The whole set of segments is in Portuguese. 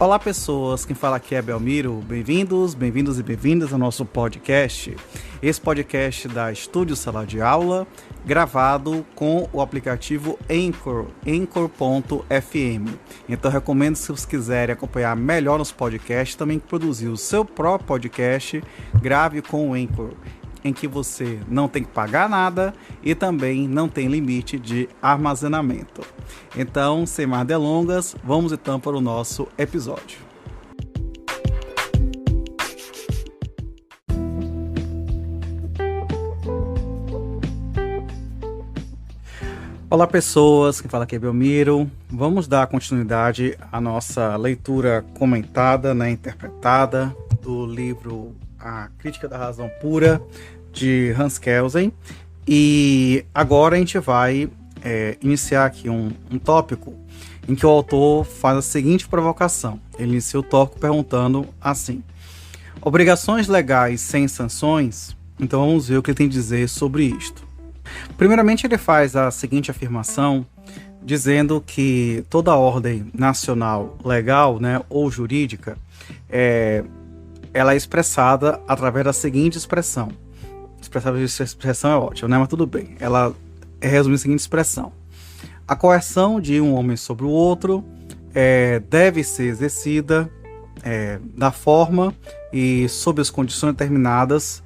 Olá pessoas, quem fala aqui é Belmiro, bem-vindos e bem-vindas ao nosso podcast. Esse podcast da Estúdio Sala de Aula, gravado com o aplicativo Anchor, Anchor.fm. Então recomendo, se vocês quiserem acompanhar melhor nos podcasts, também produzir o seu próprio podcast, grave com o Anchor, em que você não tem que pagar nada e também não tem limite de armazenamento. Então, sem mais delongas, vamos então para o nosso episódio. Olá pessoas, quem fala aqui é Belmiro. Vamos dar continuidade à nossa leitura comentada, interpretada do livro A Crítica da Razão Pura, de Hans Kelsen. E agora a gente vai iniciar aqui um tópico em que o autor faz a seguinte provocação. Ele inicia o tópico perguntando assim: obrigações legais sem sanções? Então vamos ver o que ele tem a dizer sobre isto. Primeiramente, ele faz a seguinte afirmação, dizendo que toda ordem nacional legal, ou jurídica, ela é expressada através da seguinte expressão. Essa expressão é ótima, mas tudo bem. Ela resume a seguinte expressão: a coerção de um homem sobre o outro deve ser exercida da forma e sob as condições determinadas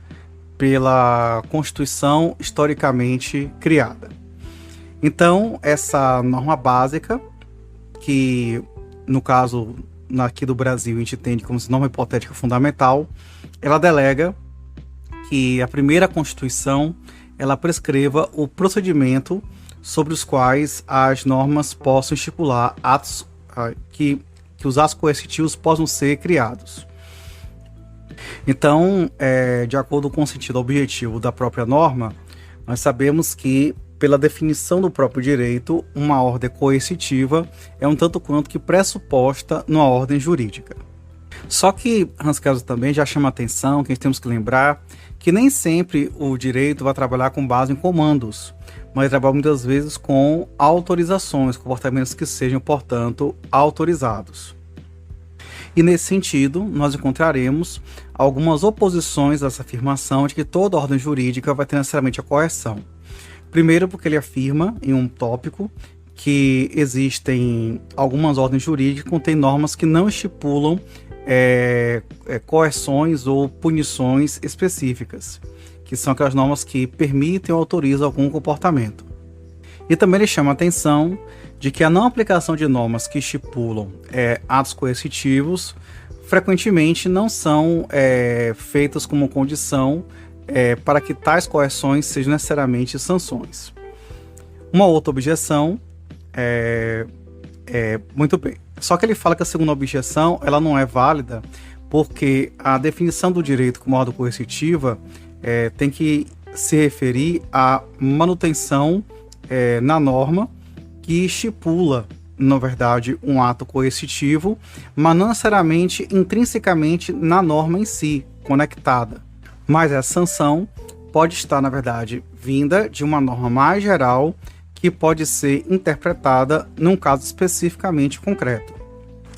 pela Constituição historicamente criada. Então, essa norma básica, que no caso aqui do Brasil a gente entende como norma hipotética fundamental, ela delega que a primeira Constituição ela prescreva o procedimento sobre os quais as normas possam estipular atos que os atos coercitivos possam ser criados. Então, de acordo com o sentido objetivo da própria norma, nós sabemos que, pela definição do próprio direito, uma ordem coercitiva é um tanto quanto que pressuposta numa ordem jurídica. Só que Hans Kelsen também já chama a atenção que a gente temos que lembrar que nem sempre o direito vai trabalhar com base em comandos, mas trabalha muitas vezes com autorizações, comportamentos que sejam, portanto, autorizados. E nesse sentido, nós encontraremos algumas oposições a essa afirmação de que toda ordem jurídica vai ter necessariamente a coerção. Primeiro, porque ele afirma, em um tópico, que existem algumas ordens jurídicas que contêm normas que não estipulam coerções ou punições específicas, que são aquelas normas que permitem ou autorizam algum comportamento. E também ele chama a atenção de que a não aplicação de normas que estipulam atos coercitivos frequentemente não são feitas como condição para que tais coerções sejam necessariamente sanções. Uma outra objeção muito bem. Só que ele fala que a segunda objeção ela não é válida porque a definição do direito como ordem coercitiva tem que se referir à manutenção na norma que estipula, na verdade, um ato coercitivo, mas não necessariamente intrinsecamente na norma em si, conectada. Mas essa sanção pode estar, na verdade, vinda de uma norma mais geral que pode ser interpretada num caso especificamente concreto.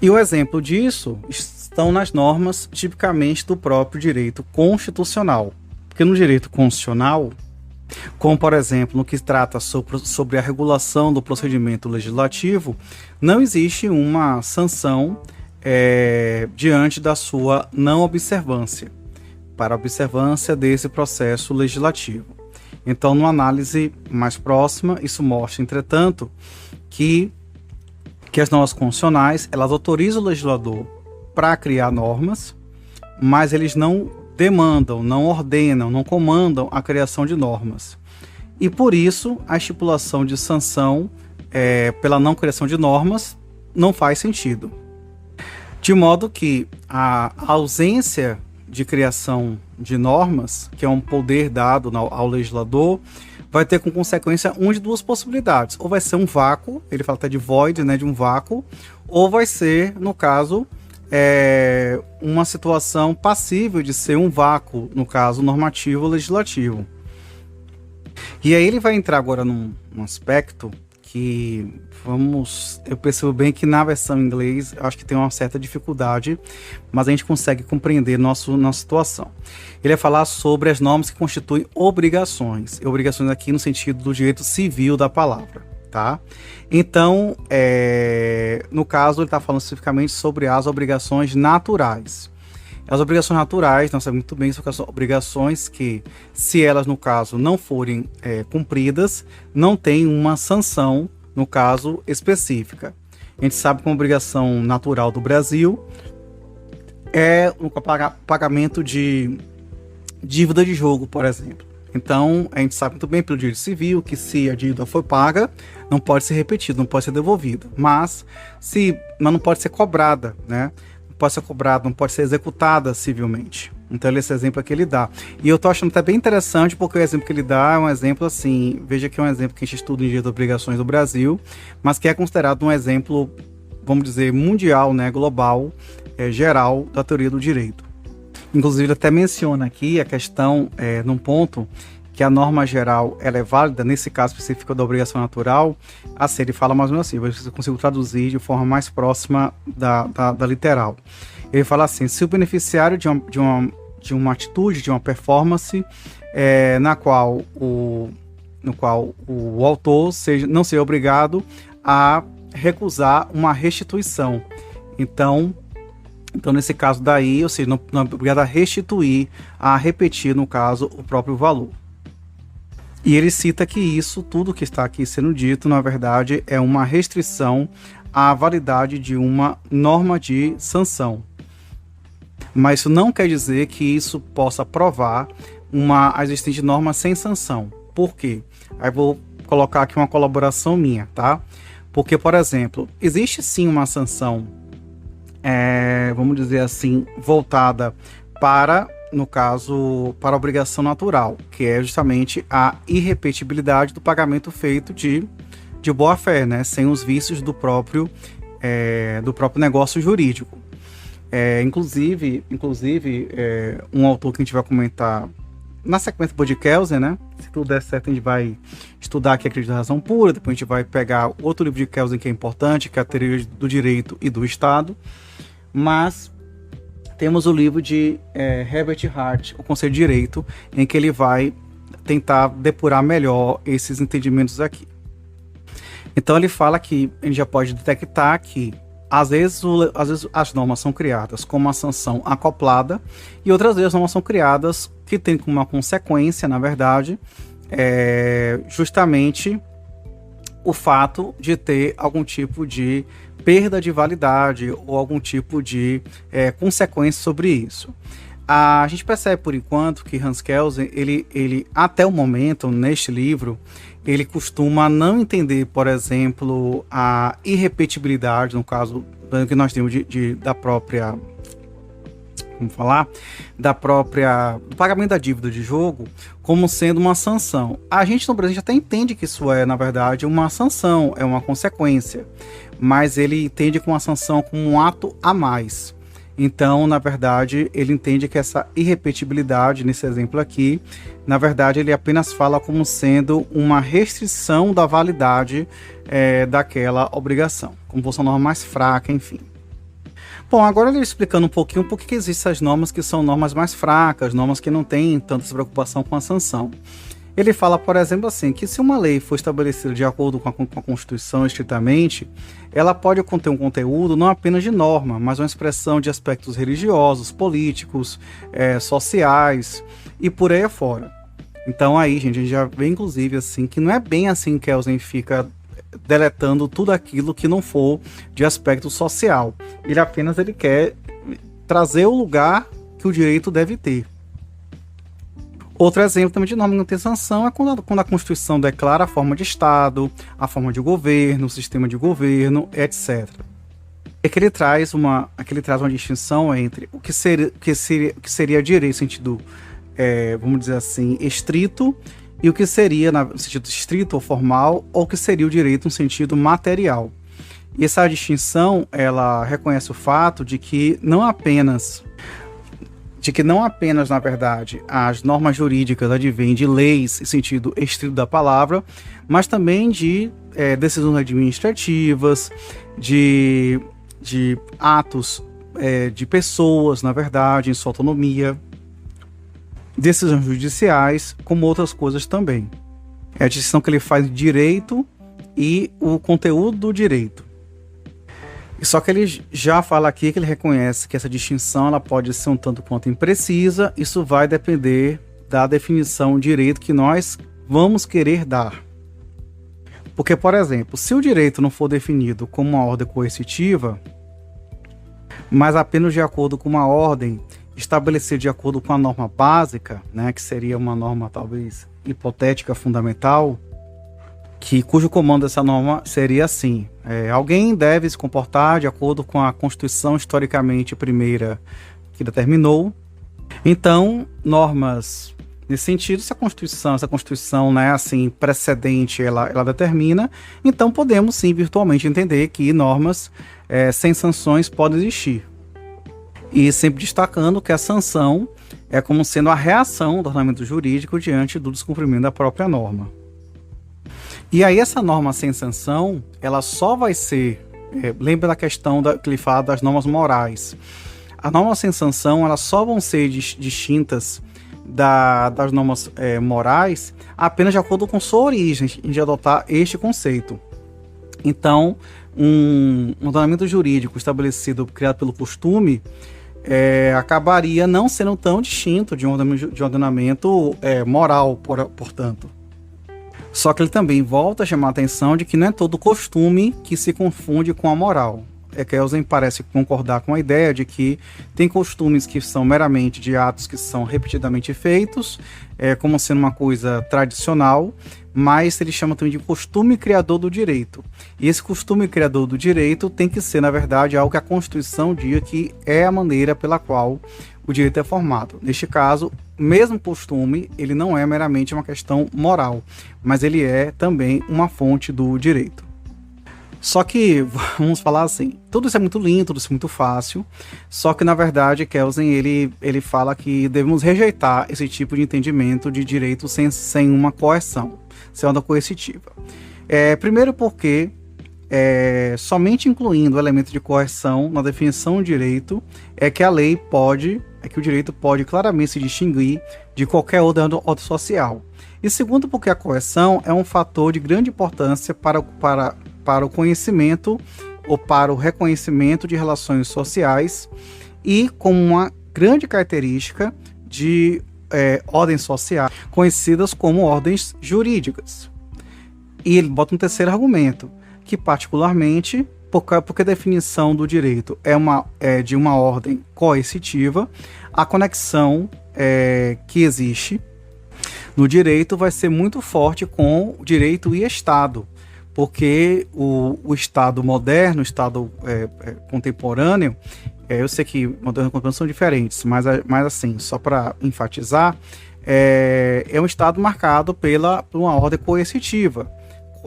E o exemplo disso estão nas normas tipicamente do próprio direito constitucional. Porque no direito constitucional, como por exemplo no que trata sobre a regulação do procedimento legislativo, não existe uma sanção diante da sua não observância, para a observância desse processo legislativo. Então, numa análise mais próxima, isso mostra, entretanto, que as normas constitucionais elas autorizam o legislador para criar normas, mas eles não demandam, não ordenam, não comandam a criação de normas. E por isso, a estipulação de sanção pela não criação de normas não faz sentido. De modo que a ausência de criação de normas, que é um poder dado ao legislador, vai ter como consequência uma de duas possibilidades. Ou vai ser um vácuo, ele fala até de void, de um vácuo, ou vai ser, no caso, uma situação passível de ser um vácuo, no caso normativo ou legislativo. E aí ele vai entrar agora num aspecto que eu percebo bem que na versão em inglês eu acho que tem uma certa dificuldade, mas a gente consegue compreender nossa situação. Ele vai falar sobre as normas que constituem obrigações. Obrigações aqui no sentido do direito civil da palavra, tá? Então, no caso, ele está falando especificamente sobre as obrigações naturais. As obrigações naturais, nós sabemos muito bem, são obrigações que, se elas, no caso, não forem cumpridas, não tem uma sanção, no caso, específica. A gente sabe que uma obrigação natural do Brasil é o pagamento de dívida de jogo, por exemplo. Então, a gente sabe muito bem pelo direito civil que se a dívida foi paga, não pode ser repetida, não pode ser devolvida. Mas não pode ser cobrada, né? Pode ser cobrada, não pode ser executada civilmente. Então esse exemplo que ele dá. E eu tô achando até bem interessante, porque o exemplo que ele dá é um exemplo assim, veja que é um exemplo que a gente estuda em direito de obrigações do Brasil, mas que é considerado um exemplo, vamos dizer, mundial, né, global, geral da teoria do direito. Inclusive ele até menciona aqui a questão, num ponto, que a norma geral ela é válida, nesse caso específico da obrigação natural, assim, ele fala mais ou menos assim, eu consigo traduzir de forma mais próxima da literal. Ele fala assim, se o beneficiário de uma atitude, de uma performance, no qual o autor não seja obrigado a recusar uma restituição. Então, nesse caso daí, ou seja, não é obrigado a restituir, a repetir, no caso, o próprio valor. E ele cita que isso, tudo que está aqui sendo dito, na verdade, é uma restrição à validade de uma norma de sanção. Mas isso não quer dizer que isso possa provar a existência de norma sem sanção. Por quê? Aí vou colocar aqui uma colaboração minha, tá? Porque, por exemplo, existe sim uma sanção, vamos dizer assim, voltada para, no caso, para a obrigação natural, que é justamente a irrepetibilidade do pagamento feito de boa fé, né? Sem os vícios do próprio negócio jurídico. Inclusive, um autor que a gente vai comentar na sequência do Kelsen, né? Se tudo der certo, a gente vai estudar aqui a crítica da razão pura, depois a gente vai pegar outro livro de Kelsen que é importante, que é a teoria do direito e do Estado. Mas temos o livro de Herbert Hart, O Conceito de Direito, em que ele vai tentar depurar melhor esses entendimentos aqui. Então ele fala que a gente já pode detectar que às vezes as normas são criadas com uma sanção acoplada e outras vezes as normas são criadas que tem como uma consequência, na verdade, justamente o fato de ter algum tipo de perda de validade ou algum tipo de consequência sobre isso. A gente percebe por enquanto que Hans Kelsen, ele até o momento, neste livro, ele costuma não entender, por exemplo, a irrepetibilidade, no caso que nós temos da própria, do pagamento da dívida de jogo, como sendo uma sanção. A gente no Brasil até entende que isso é, na verdade, uma sanção, é uma consequência, mas ele entende com a sanção como um ato a mais. Então, na verdade, ele entende que essa irrepetibilidade, nesse exemplo aqui, na verdade, ele apenas fala como sendo uma restrição da validade daquela obrigação, como fosse uma norma mais fraca, enfim. Bom, agora ele explicando um pouquinho por que existem as normas que são normas mais fracas, normas que não têm tanta preocupação com a sanção. Ele fala, por exemplo, assim, que se uma lei for estabelecida de acordo com a Constituição estritamente, ela pode conter um conteúdo não apenas de norma, mas uma expressão de aspectos religiosos, políticos, sociais e por aí afora. Então aí, gente, a gente já vê, inclusive, assim, que não é bem assim que Kelsen fica deletando tudo aquilo que não for de aspecto social. Ele quer trazer o lugar que o direito deve ter. Outro exemplo também de norma que não tem sanção é quando a Constituição declara a forma de Estado, a forma de governo, o sistema de governo, etc. É que ele traz uma distinção entre o que seria direito no sentido, vamos dizer assim, estrito, e o que seria no sentido estrito ou formal, ou o que seria o direito no sentido material. E essa distinção, ela reconhece o fato de que não apenas de que não apenas, na verdade, as normas jurídicas advêm de leis em sentido estrito da palavra, mas também de decisões administrativas, de atos de pessoas, na verdade, em sua autonomia, decisões judiciais, como outras coisas também. É a distinção que ele faz de direito e o conteúdo do direito. E só que ele já fala aqui que ele reconhece que essa distinção ela pode ser um tanto quanto imprecisa. Isso vai depender da definição de direito que nós vamos querer dar. Porque, por exemplo, se o direito não for definido como uma ordem coercitiva, mas apenas de acordo com uma ordem estabelecida de acordo com a norma básica, né, que seria uma norma talvez hipotética fundamental, cujo comando dessa norma seria assim: alguém deve se comportar de acordo com a Constituição historicamente primeira que determinou. Então, normas nesse sentido, se essa Constituição, né, assim, precedente, ela determina, então podemos sim virtualmente entender que normas sem sanções podem existir. E sempre destacando que a sanção é como sendo a reação do ordenamento jurídico diante do descumprimento da própria norma. E aí essa norma sem sanção, ela só vai ser, lembra da questão que ele fala das normas morais. As normas sem sanção, elas só vão ser distintas das normas morais apenas de acordo com sua origem, de adotar este conceito. Então, um ordenamento jurídico estabelecido, criado pelo costume, acabaria não sendo tão distinto de um ordenamento moral, portanto. Só que ele também volta a chamar a atenção de que não é todo costume que se confunde com a moral. Kelsen parece concordar com a ideia de que tem costumes que são meramente de atos que são repetidamente feitos, como sendo uma coisa tradicional, mas ele chama também de costume criador do direito. E esse costume criador do direito tem que ser, na verdade, algo que a Constituição diga que é a maneira pela qual o direito é formado. Neste caso, mesmo costume, ele não é meramente uma questão moral, mas ele é também uma fonte do direito. Só que, vamos falar assim, tudo isso é muito lindo, tudo isso é muito fácil, só que na verdade Kelsen ele fala que devemos rejeitar esse tipo de entendimento de direito sem uma coerção, sem uma coercitiva. Primeiro porque somente incluindo o elemento de coerção na definição de direito que o direito pode claramente se distinguir de qualquer outra ordem social. E segundo porque a coerção é um fator de grande importância para o conhecimento ou para o reconhecimento de relações sociais e como uma grande característica de ordens sociais, conhecidas como ordens jurídicas. E ele bota um terceiro argumento, que particularmente, porque a definição do direito é de uma ordem coercitiva, a conexão que existe no direito vai ser muito forte com o direito e Estado, porque o Estado moderno, o Estado contemporâneo, eu sei que moderno e contemporâneo são diferentes, mas assim, só para enfatizar, é um Estado marcado por uma ordem coercitiva,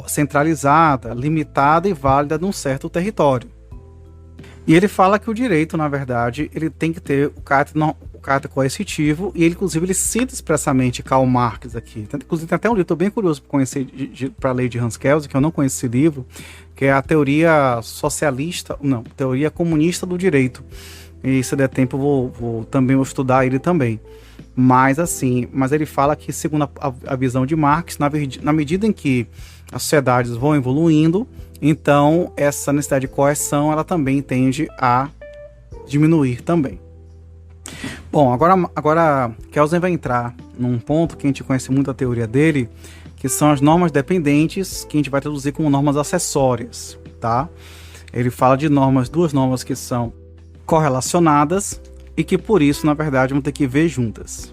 centralizada, limitada e válida num certo território. E ele fala que o direito, na verdade, ele tem que ter o caráter coercitivo, e ele, inclusive, ele cita expressamente Karl Marx aqui. Inclusive, tem até um livro, estou bem curioso para ler de Hans Kelsen, que eu não conheço esse livro, que é a teoria teoria comunista do direito. E se der tempo, eu vou estudar ele também. Mas ele fala que, segundo a visão de Marx, na medida em que as sociedades vão evoluindo, então essa necessidade de coerção ela também tende a diminuir também. Bom, agora Kelsen vai entrar num ponto que a gente conhece muito a teoria dele, que são as normas dependentes, que a gente vai traduzir como normas acessórias, tá? Ele fala de duas normas que são correlacionadas e que por isso, na verdade, vão ter que ver juntas.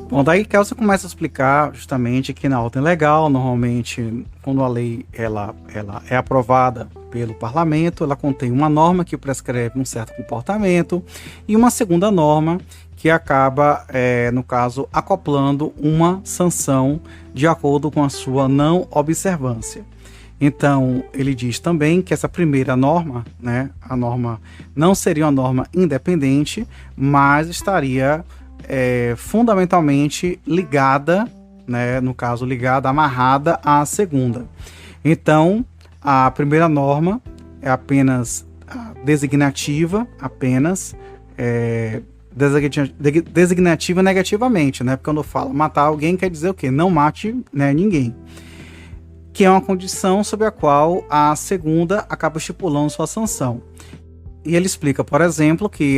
Bom, daí Kelsen começa a explicar justamente que na ordem legal, normalmente, quando a lei ela é aprovada pelo parlamento, ela contém uma norma que prescreve um certo comportamento e uma segunda norma que acaba, no caso, acoplando uma sanção de acordo com a sua não observância. Então, ele diz também que essa primeira norma, né, a norma não seria uma norma independente, mas estaria fundamentalmente ligada, né, no caso, ligada, amarrada à segunda. Então, a primeira norma é apenas designativa, designativa negativamente, né? Porque quando fala matar alguém quer dizer o quê? Não mate, né, ninguém. Que é uma condição sobre a qual a segunda acaba estipulando sua sanção. E ele explica, por exemplo, que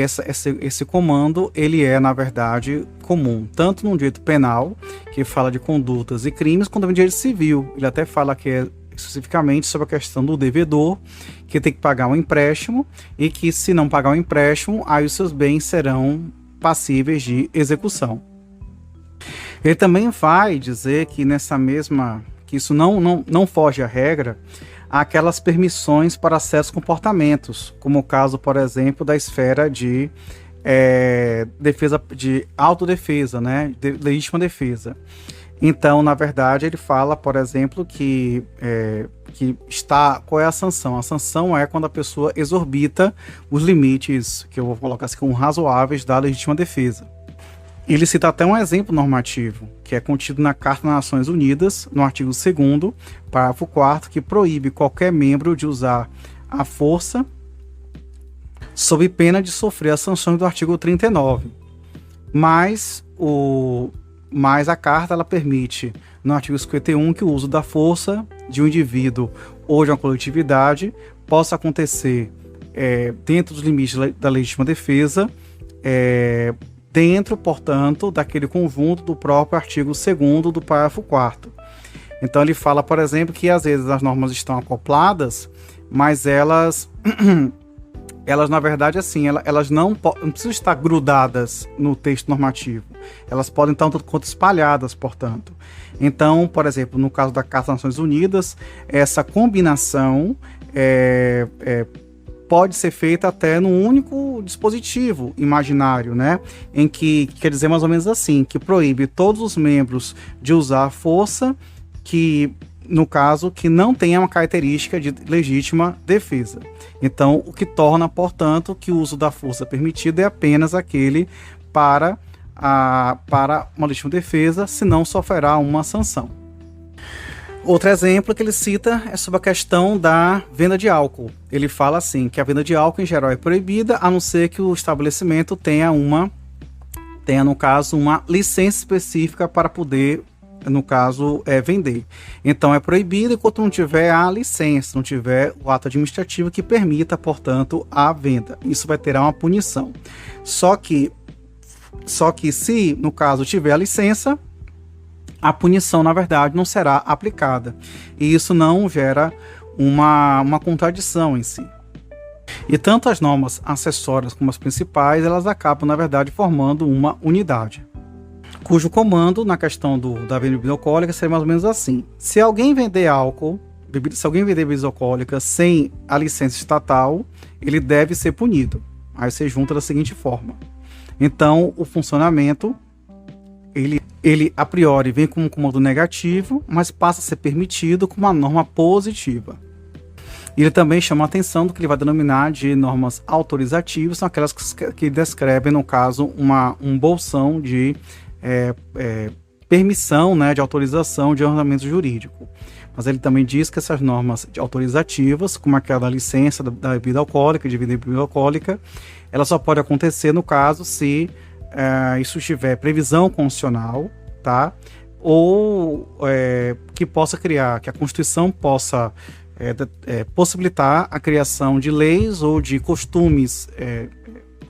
esse comando ele é, na verdade, comum, tanto no direito penal, que fala de condutas e crimes, quanto no direito civil. Ele até fala que é especificamente sobre a questão do devedor, que tem que pagar um empréstimo, e que se não pagar o empréstimo, aí os seus bens serão passíveis de execução. Ele também vai dizer que que isso não foge à regra, há aquelas permissões para certos comportamentos, como o caso, por exemplo, da esfera de defesa, de autodefesa, né, de legítima defesa. Então, na verdade, ele fala, por exemplo, qual é a sanção? A sanção é quando a pessoa exorbita os limites, que eu vou colocar assim como razoáveis, da legítima defesa. Ele cita até um exemplo normativo, que é contido na Carta das Nações Unidas, no artigo 2º, parágrafo 4º, que proíbe qualquer membro de usar a força sob pena de sofrer as sanções do artigo 39. Mas a Carta ela permite, no artigo 51, que o uso da força de um indivíduo ou de uma coletividade possa acontecer dentro dos limites da legítima defesa, dentro, portanto, daquele conjunto do próprio artigo 2º do parágrafo 4º. Então ele fala, por exemplo, que às vezes as normas estão acopladas, mas elas na verdade, assim, elas não precisam estar grudadas no texto normativo. Elas podem estar tanto quanto espalhadas, portanto. Então, por exemplo, no caso da Carta das Nações Unidas, essa combinação pode ser feita até num único dispositivo imaginário, né? Em que quer dizer mais ou menos assim, que proíbe todos os membros de usar a força que, no caso, que não tenha uma característica de legítima defesa. Então, o que torna, portanto, que o uso da força permitido é apenas aquele para uma legítima defesa, senão sofrerá uma sanção. Outro exemplo que ele cita é sobre a questão da venda de álcool. Ele fala assim, que a venda de álcool em geral é proibida, a não ser que o estabelecimento tenha, no caso, uma licença específica para poder, no caso, vender. Então é proibido enquanto não tiver a licença, não tiver o ato administrativo que permita, portanto, a venda. Isso vai ter uma punição. Só que se, no caso, tiver a licença, a punição, na verdade, não será aplicada. E isso não gera uma contradição em si. E tanto as normas acessórias como as principais, elas acabam, na verdade, formando uma unidade. Cujo comando, na questão da bebida alcoólica, seria mais ou menos assim. Se alguém vender bebidas alcoólicas sem a licença estatal, ele deve ser punido. Aí você junta da seguinte forma. Então, o funcionamento, ele a priori vem como um comando negativo, mas passa a ser permitido como uma norma positiva. Ele também chama a atenção do que ele vai denominar de normas autorizativas, são aquelas que descrevem, no caso, um bolsão de permissão, né, de autorização de ordenamento jurídico. Mas ele também diz que essas normas autorizativas, como aquela da licença da bebida alcoólica, de bebida alcoólica, ela só pode acontecer no caso se isso tiver previsão constitucional, tá? Ou que possa criar, que a Constituição possa possibilitar a criação de leis ou de costumes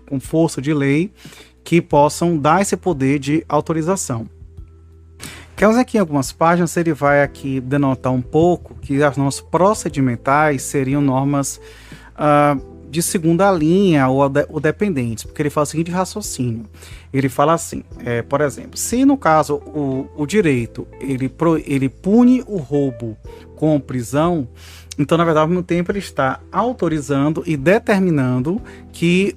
com força de lei que possam dar esse poder de autorização. Queremos aqui em algumas páginas, ele vai aqui denotar um pouco que as normas procedimentais seriam normas de segunda linha ou dependentes, porque ele fala o seguinte raciocínio. Ele fala assim, por exemplo, se no caso o direito ele pune o roubo com prisão, então na verdade ao mesmo tempo ele está autorizando e determinando que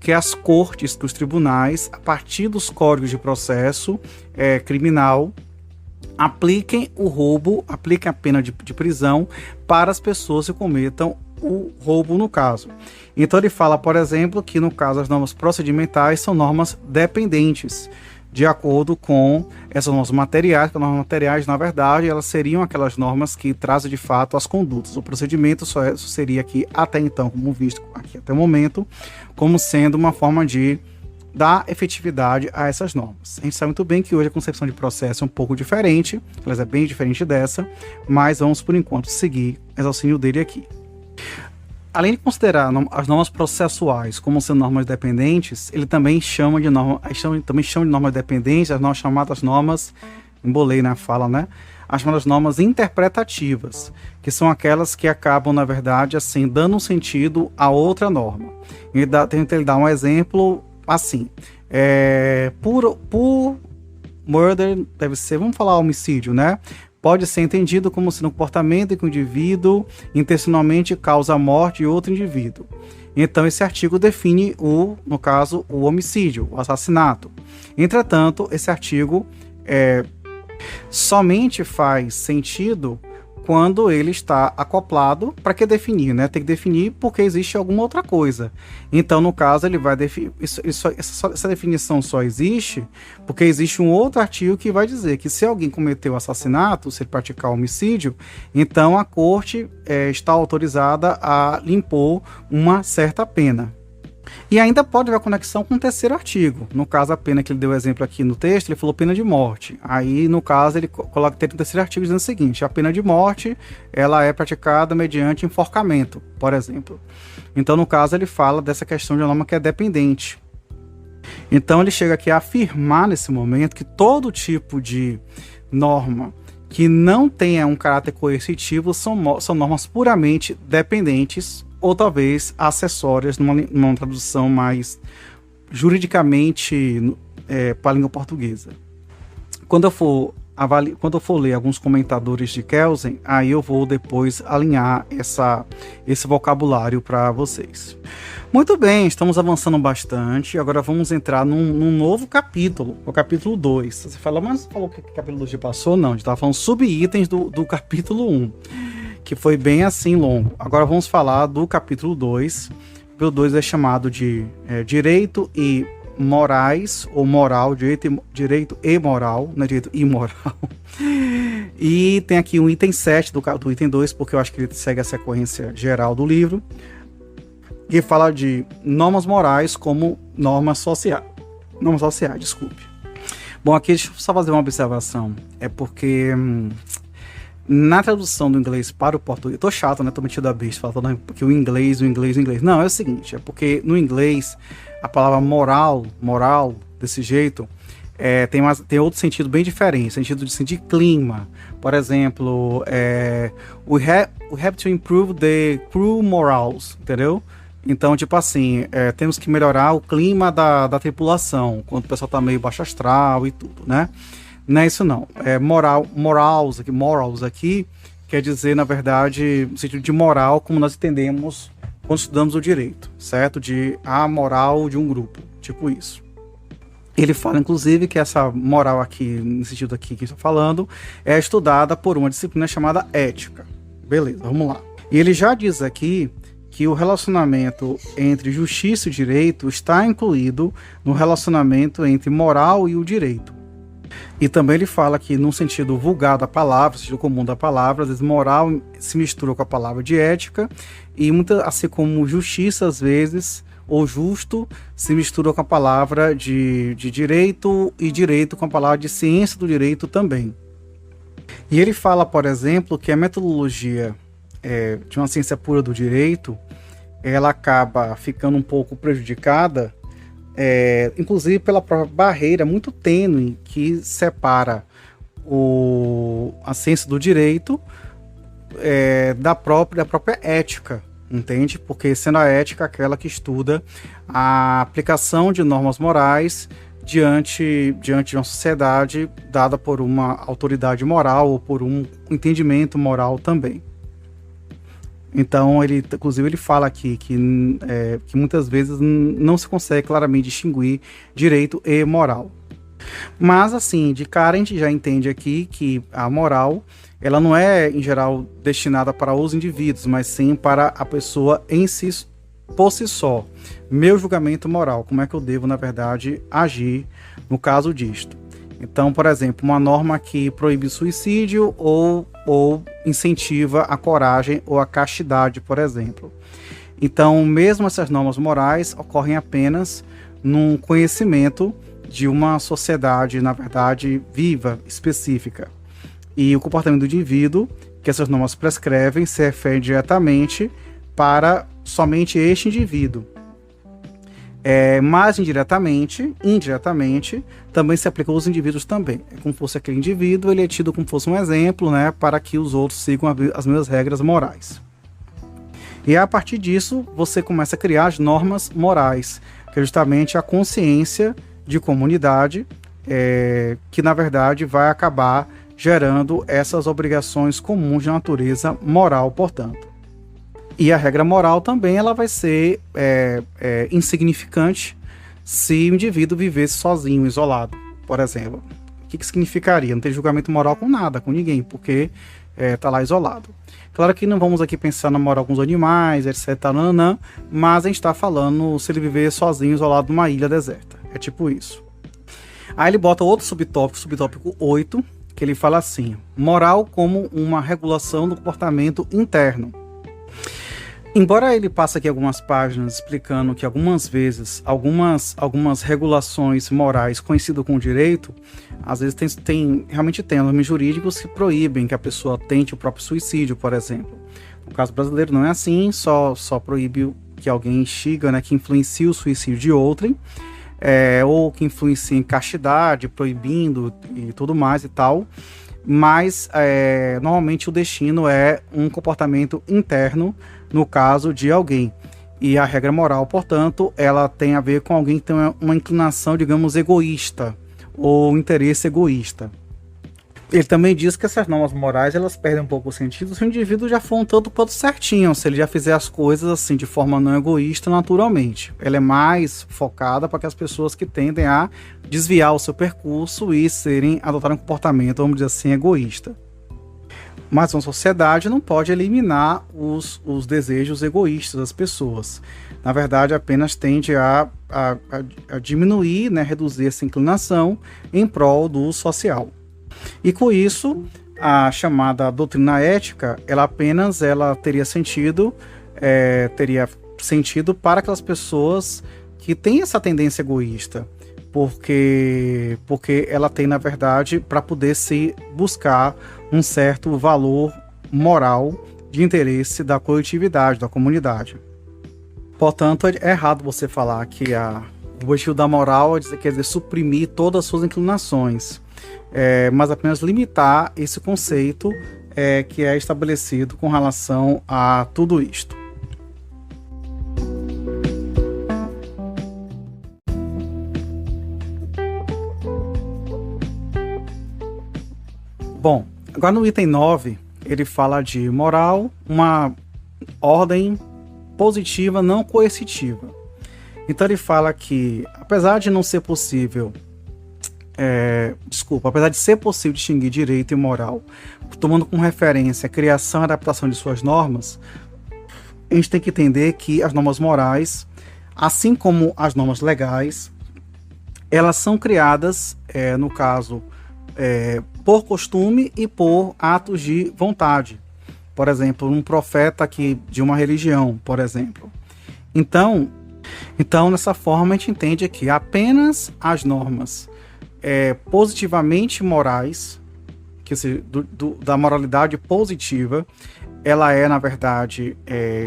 que as cortes, que os tribunais, a partir dos códigos de processo criminal, apliquem o roubo, apliquem a pena de prisão para as pessoas que cometam o roubo no caso. Então ele fala, por exemplo, que no caso as normas procedimentais são normas dependentes, de acordo com essas normas materiais, que as normas materiais, na verdade, elas seriam aquelas normas que trazem de fato as condutas. O procedimento só seria aqui, até então, como visto aqui até o momento, como sendo uma forma de dar efetividade a essas normas. A gente sabe muito bem que hoje a concepção de processo é um pouco diferente, ela é bem diferente dessa, mas vamos, por enquanto, seguir o raciocínio dele aqui. Além de considerar as normas processuais como sendo normas dependentes, ele também chama de normas dependentes as chamadas normas, embolei na fala, né? As chamadas normas interpretativas, que são aquelas que acabam, na verdade, assim, dando um sentido a outra norma. Ele dá um exemplo assim, por murder, deve ser, vamos falar homicídio, né? Pode ser entendido como sendo um comportamento em que o indivíduo intencionalmente causa a morte de outro indivíduo. Então, esse artigo define, no caso, o homicídio, o assassinato. Entretanto, esse artigo somente faz sentido quando ele está acoplado. Para que definir, né? Tem que definir porque existe alguma outra coisa. Então, no caso, ele vai definir. Essa definição só existe porque existe um outro artigo que vai dizer que se alguém cometeu assassinato, se ele praticar homicídio, então a corte está autorizada a lhe impor uma certa pena. E ainda pode haver conexão com o terceiro artigo. No caso, a pena que ele deu o exemplo aqui no texto, ele falou pena de morte. Aí, no caso, ele coloca no terceiro artigo dizendo o seguinte: a pena de morte, ela é praticada mediante enforcamento, por exemplo. Então, no caso, ele fala dessa questão de uma norma que é dependente. Então, ele chega aqui a afirmar nesse momento que todo tipo de norma que não tenha um caráter coercitivo são normas puramente dependentes, ou talvez acessórias, numa tradução mais juridicamente para a língua portuguesa. Quando eu for ler alguns comentadores de Kelsen, aí eu vou depois alinhar esse vocabulário para vocês. Muito bem, estamos avançando bastante. Agora vamos entrar num novo capítulo, o capítulo 2. Você fala, mas falou que o capítulo 2 já passou? Não, a gente estava falando subitens do capítulo 1. Que foi bem assim longo. Agora vamos falar do capítulo 2. O capítulo 2 é chamado de Direito e Morais, ou Moral, Direito e Moral, não é Direito e Moral. E tem aqui um item 7 do item 2, porque eu acho que ele segue a sequência geral do livro, que fala de normas morais como normas sociais. Normas sociais, desculpe. Bom, aqui deixa eu só fazer uma observação. É porque na tradução do inglês para o português, eu tô chato, né? Tô metido a bicho, falando porque o inglês. Não, é o seguinte, é porque no inglês a palavra moral, desse jeito, tem outro sentido bem diferente, sentido de clima. Por exemplo, we have to improve the crew morals, entendeu? Então, tipo assim, temos que melhorar o clima da tripulação, quando o pessoal tá meio baixo astral e tudo, né? Não é isso não, morals aqui quer dizer, na verdade, no sentido de moral, como nós entendemos quando estudamos o direito, certo? De a moral de um grupo, tipo isso. Ele fala, inclusive, que essa moral aqui, nesse sentido aqui que estou falando, é estudada por uma disciplina chamada ética. Beleza, vamos lá. E ele já diz aqui que o relacionamento entre justiça e direito está incluído no relacionamento entre moral e o direito. E também ele fala que, no sentido vulgar da palavra, no sentido comum da palavra, às vezes moral se mistura com a palavra de ética, e assim como justiça, às vezes, ou justo, se mistura com a palavra de direito, e direito com a palavra de ciência do direito também. E ele fala, por exemplo, que a metodologia de uma ciência pura do direito, ela acaba ficando um pouco prejudicada, inclusive pela própria barreira muito tênue que separa a ciência do direito da própria ética, entende? Porque sendo a ética aquela que estuda a aplicação de normas morais diante de uma sociedade dada por uma autoridade moral ou por um entendimento moral também. Então, inclusive, ele fala aqui que muitas vezes não se consegue claramente distinguir direito e moral. Mas, assim, de cara a gente já entende aqui que a moral, ela não é, em geral, destinada para os indivíduos, mas sim para a pessoa em si, por si só. Meu julgamento moral, como é que eu devo, na verdade, agir no caso disto. Então, por exemplo, uma norma que proíbe suicídio ou incentiva a coragem ou a castidade, por exemplo. Então, mesmo essas normas morais ocorrem apenas num conhecimento de uma sociedade, na verdade, viva, específica. E o comportamento do indivíduo, que essas normas prescrevem, se refere diretamente para somente este indivíduo. Mas indiretamente, também se aplica aos indivíduos também. É como se fosse aquele indivíduo, ele é tido como se fosse um exemplo, né, para que os outros sigam as mesmas regras morais. E a partir disso, você começa a criar as normas morais, que é justamente a consciência de comunidade, que na verdade vai acabar gerando essas obrigações comuns de natureza moral, portanto. E a regra moral também ela vai ser insignificante se o indivíduo vivesse sozinho, isolado, por exemplo. O que significaria? Não ter julgamento moral com nada, com ninguém, porque está lá isolado. Claro que não vamos aqui pensar na moral com os animais, etc. Mas a gente está falando se ele viver sozinho, isolado numa ilha deserta. É tipo isso. Aí ele bota outro subtópico 8, que ele fala assim: moral como uma regulação do comportamento interno. Embora ele passe aqui algumas páginas explicando que algumas vezes, algumas regulações morais coincidam com o direito, às vezes realmente tem normas jurídicos que proíbem que a pessoa tente o próprio suicídio, por exemplo. No caso brasileiro não é assim, só proíbe que alguém instiga, né, que influencie o suicídio de outrem, ou que influencie em castidade, proibindo e tudo mais e tal. Mas normalmente o destino é um comportamento interno no caso de alguém. E a regra moral, portanto, ela tem a ver com alguém que tem uma inclinação, digamos, egoísta ou interesse egoísta. Ele também diz que essas normas morais elas perdem um pouco o sentido se o indivíduo já for um tanto quanto certinho, se ele já fizer as coisas assim de forma não egoísta naturalmente. Ela é mais focada para as pessoas que tendem a desviar o seu percurso e adotarem um comportamento, vamos dizer assim, egoísta. Mas uma sociedade não pode eliminar os desejos egoístas das pessoas. Na verdade, apenas tende a diminuir, né, reduzir essa inclinação em prol do social. E com isso, a chamada doutrina ética, ela teria sentido para aquelas pessoas que têm essa tendência egoísta, porque ela tem, na verdade, para poder se buscar um certo valor moral de interesse da coletividade, da comunidade. Portanto, é errado você falar que o objetivo da moral quer dizer suprimir todas as suas inclinações. Mas apenas limitar esse conceito que é estabelecido com relação a tudo isto. Bom, agora no item 9, ele fala de moral, uma ordem positiva não coercitiva. Então ele fala que, apesar de não ser possível apesar de ser possível distinguir direito e moral, tomando como referência a criação e adaptação de suas normas, a gente tem que entender que as normas morais, assim como as normas legais, elas são criadas, no caso, por costume e por atos de vontade. Por exemplo, um profeta de uma religião, por exemplo. Então, dessa forma, a gente entende que apenas as normas positivamente morais, que seja, da moralidade positiva, ela na verdade,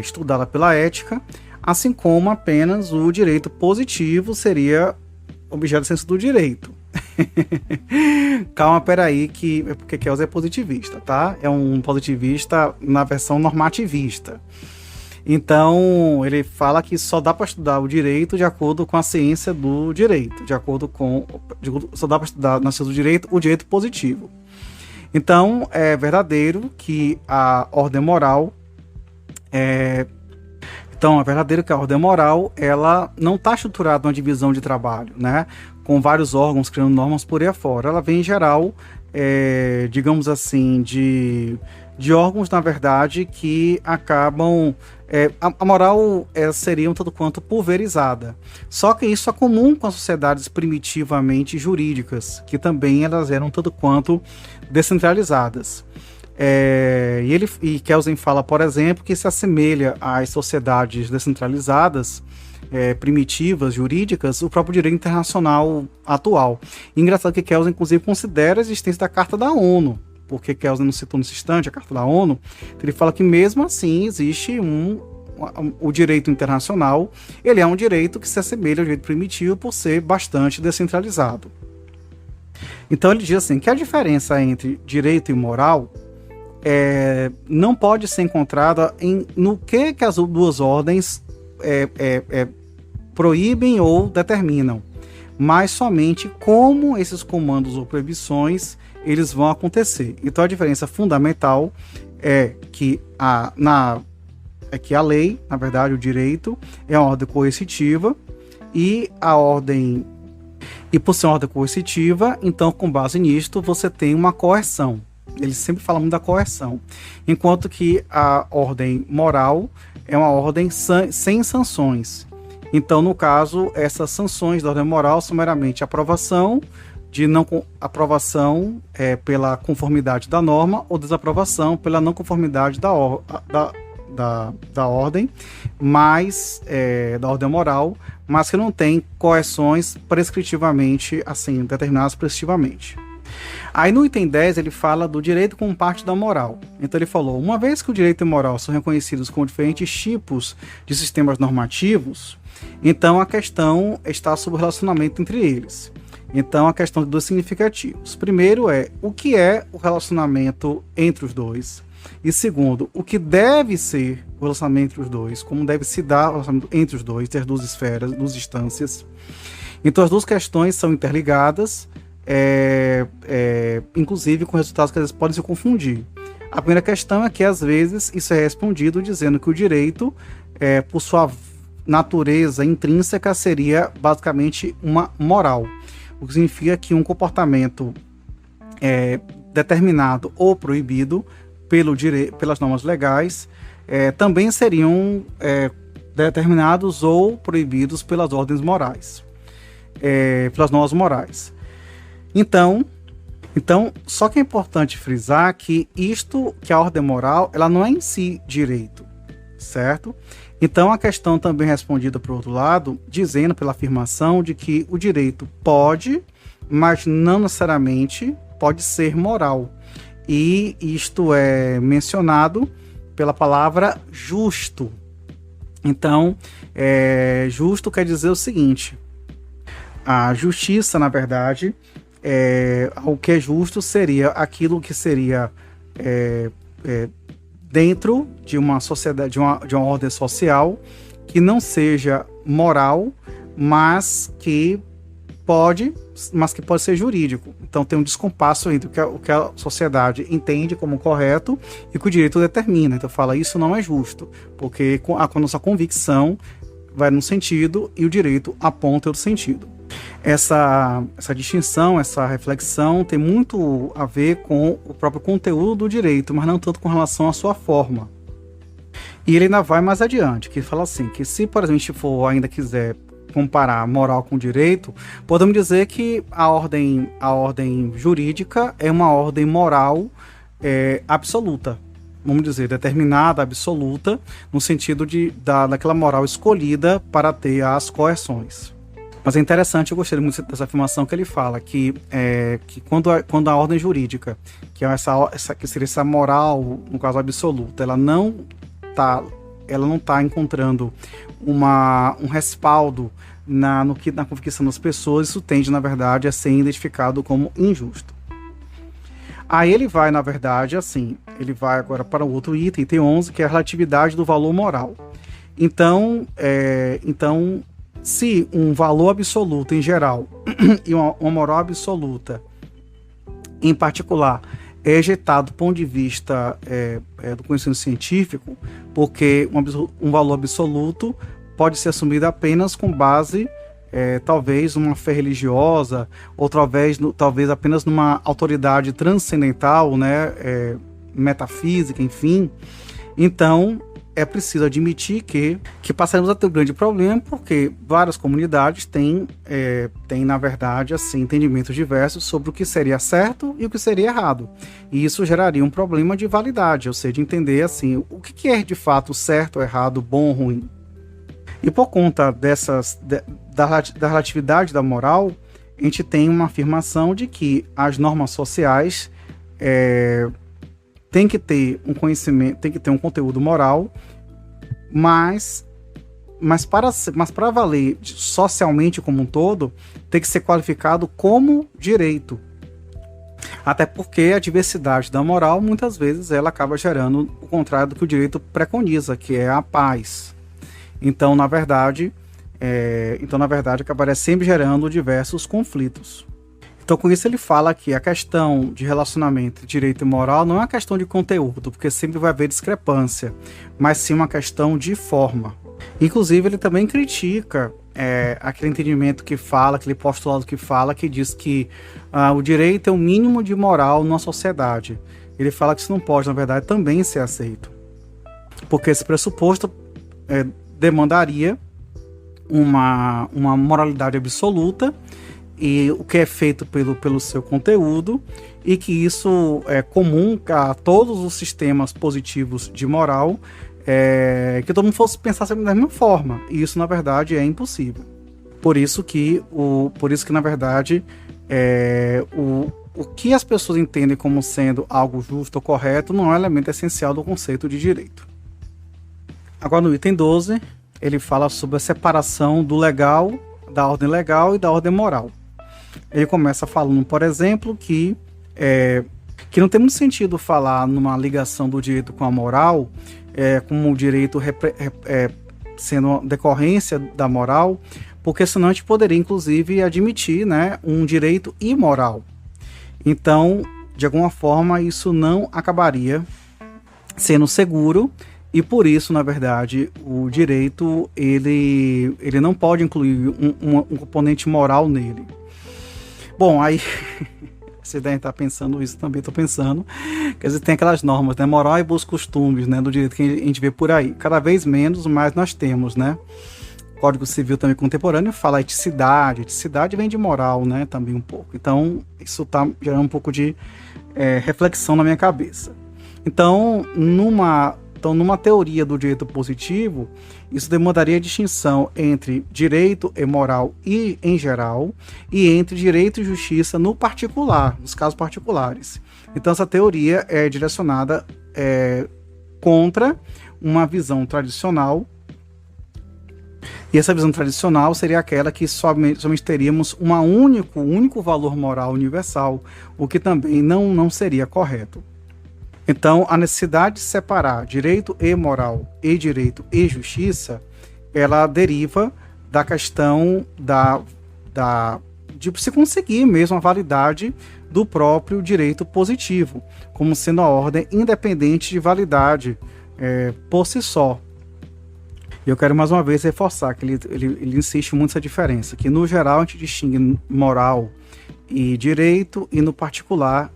estudada pela ética, assim como apenas o direito positivo seria objeto de senso do direito. Calma, peraí, porque Kelsen é positivista, tá? É um positivista na versão normativista. Então, ele fala que só dá para estudar o direito de acordo com a ciência do direito, só dá para estudar na ciência do direito o direito positivo. Então, é verdadeiro que a ordem moral Então, é verdadeiro que a ordem moral, ela não está estruturada numa divisão de trabalho, né? Com vários órgãos criando normas por aí afora. Ela vem em geral, digamos assim, de órgãos, na verdade, que acabam... a moral seria um tanto quanto pulverizada. Só que isso é comum com as sociedades primitivamente jurídicas, que também elas eram um tanto quanto descentralizadas. E Kelsen fala, por exemplo, que se assemelha às sociedades descentralizadas, primitivas, jurídicas, o próprio direito internacional atual. E engraçado que Kelsen, inclusive, considera a existência da Carta da ONU, porque Kelsen não citou nesse instante a Carta da ONU. Ele fala que mesmo assim existe o direito internacional, ele é um direito que se assemelha ao direito primitivo por ser bastante descentralizado. Então ele diz assim, que a diferença entre direito e moral não pode ser encontrada no que as duas ordens proíbem ou determinam, mas somente como esses comandos ou proibições eles vão acontecer. Então a diferença fundamental é que a lei, na verdade o direito, é uma ordem coercitiva e por ser uma ordem coercitiva, então com base nisto você tem uma coerção. Eles sempre falam muito da coerção. Enquanto que a ordem moral é uma ordem sem sanções. Então, no caso, essas sanções da ordem moral são meramente aprovação, pela conformidade da norma ou desaprovação pela não conformidade da ordem, mas da ordem moral, mas que não tem coerções prescritivamente, assim, determinadas prescritivamente. Aí no item 10 ele fala do direito como parte da moral. Então ele falou, uma vez que o direito e a moral são reconhecidos como diferentes tipos de sistemas normativos, então a questão está sobre o relacionamento entre eles. Então a questão de dois significativos. Primeiro o que é o relacionamento entre os dois. E segundo, o que deve ser o relacionamento entre os dois, como deve se dar o relacionamento entre os dois, ter duas esferas, duas instâncias. Então as duas questões são interligadas, inclusive com resultados que às vezes podem se confundir. A primeira questão é que às vezes isso é respondido dizendo que o direito, por sua natureza intrínseca, seria basicamente uma moral, o que significa que um comportamento determinado ou proibido pelas normas legais também seriam determinados ou proibidos pelas ordens morais, pelas normas morais. Então, só que é importante frisar que a ordem moral, ela não é em si direito, certo? Então, a questão também respondida por outro lado, dizendo pela afirmação de que o direito pode, mas não necessariamente pode ser moral. E isto é mencionado pela palavra justo. Então, justo quer dizer o seguinte, a justiça, na verdade, o que é justo seria aquilo que seria dentro de uma sociedade, de uma ordem social, que não seja moral, mas que pode ser jurídico. Então tem um descompasso entre o que a sociedade entende como correto e o que o direito determina. Então fala, isso não é justo, porque a nossa convicção vai num sentido e o direito aponta outro sentido. Essa distinção, essa reflexão tem muito a ver com o próprio conteúdo do direito, mas não tanto com relação à sua forma. E ele ainda vai mais adiante, que fala assim, que se, por exemplo, a gente for ainda quiser comparar moral com direito, podemos dizer que a ordem jurídica é uma ordem moral absoluta, vamos dizer, determinada, absoluta, no sentido daquela moral escolhida para ter as coerções. Mas é interessante, eu gostei muito dessa afirmação que ele fala, que quando a ordem jurídica, que seria essa moral, no caso absoluta, ela não está encontrando um respaldo na convicção das pessoas, isso tende, na verdade, a ser identificado como injusto. Aí ele vai, na verdade, assim, ele vai agora para o outro item 11, que é a relatividade do valor moral. Então, se um valor absoluto em geral e uma moral absoluta em particular é rejeitado do ponto de vista do conhecimento científico, porque um valor absoluto pode ser assumido apenas com base, talvez, numa fé religiosa, ou talvez apenas numa autoridade transcendental, né, metafísica, enfim. Então, é preciso admitir que passaremos a ter um grande problema, porque várias comunidades têm, na verdade, assim, entendimentos diversos sobre o que seria certo e o que seria errado. E isso geraria um problema de validade, ou seja, de entender assim, o que é de fato certo, errado, bom, ruim. E por conta da relatividade da moral, a gente tem uma afirmação de que as normas sociais tem que ter um conhecimento, tem que ter um conteúdo moral, mas para valer socialmente como um todo, tem que ser qualificado como direito. Até porque a diversidade da moral, muitas vezes, ela acaba gerando o contrário do que o direito preconiza, que é a paz. Então, na verdade, acabaria sempre gerando diversos conflitos. Então, com isso, ele fala que a questão de relacionamento entre direito e moral não é uma questão de conteúdo, porque sempre vai haver discrepância, mas sim uma questão de forma. Inclusive, ele também critica aquele entendimento que fala, aquele postulado que fala, que diz que o direito é o mínimo de moral numa sociedade. Ele fala que isso não pode, na verdade, também ser aceito, porque esse pressuposto demandaria uma moralidade absoluta, e o que é feito pelo seu conteúdo, e que isso é comum a todos os sistemas positivos de moral, que todo mundo fosse pensar sempre da mesma forma, e isso na verdade é impossível. Por isso que na verdade o que as pessoas entendem como sendo algo justo ou correto não é um elemento essencial do conceito de direito. Agora, no item 12, ele fala sobre a separação do legal, da ordem legal e da ordem moral. Ele começa falando, por exemplo, que não tem muito sentido falar numa ligação do direito com a moral, como o direito sendo uma decorrência da moral, porque senão a gente poderia, inclusive, admitir, né, um direito imoral. Então, de alguma forma, isso não acabaria sendo seguro, e por isso, na verdade, o direito ele não pode incluir um componente moral nele. Bom, aí vocês devem estar pensando isso, também estou pensando. Quer dizer, tem aquelas normas, né? Moral e bons costumes, né? Do direito que a gente vê por aí. Cada vez menos, mas nós temos, né? O Código Civil também contemporâneo fala eticidade. Eticidade vem de moral, né? Também um pouco. Então, isso está gerando um pouco de reflexão na minha cabeça. Então, numa teoria do direito positivo, isso demandaria a distinção entre direito e moral e em geral, e entre direito e justiça no particular, nos casos particulares. Então essa teoria é direcionada contra uma visão tradicional, e essa visão tradicional seria aquela que somente teríamos um único valor moral universal, o que também não seria correto. Então, a necessidade de separar direito e moral e direito e justiça, ela deriva da questão de se conseguir mesmo a validade do próprio direito positivo, como sendo a ordem independente de validade por si só. E eu quero mais uma vez reforçar que ele insiste muito nessa diferença, que no geral a gente distingue moral e direito, e no particular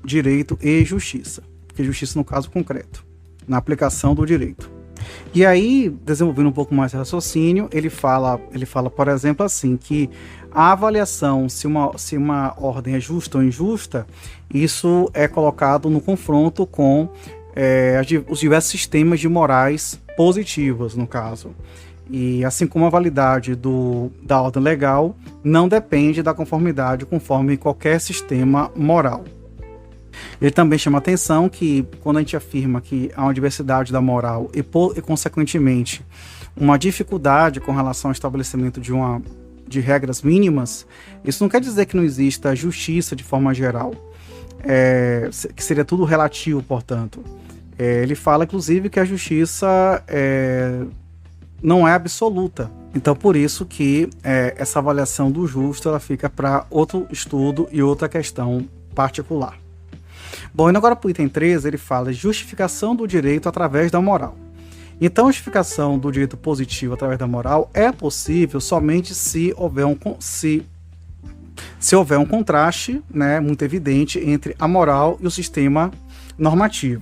direito e justiça. Que justiça no caso concreto, na aplicação do direito. E aí, desenvolvendo um pouco mais esse raciocínio, ele fala, por exemplo, assim, que a avaliação se uma ordem é justa ou injusta, isso é colocado no confronto com os diversos sistemas de morais positivas, no caso. E assim como a validade da ordem legal não depende da conformidade conforme qualquer sistema moral. Ele também chama a atenção que, quando a gente afirma que há uma diversidade da moral e consequentemente, uma dificuldade com relação ao estabelecimento de regras mínimas, isso não quer dizer que não exista justiça de forma geral, que seria tudo relativo, portanto. Ele fala, inclusive, que a justiça não é absoluta. Então, por isso que essa avaliação do justo ela fica para outro estudo e outra questão particular. Bom, indo agora para o item 13, ele fala justificação do direito através da moral. Então, a justificação do direito positivo através da moral é possível somente se houver um contraste, né, muito evidente entre a moral e o sistema normativo.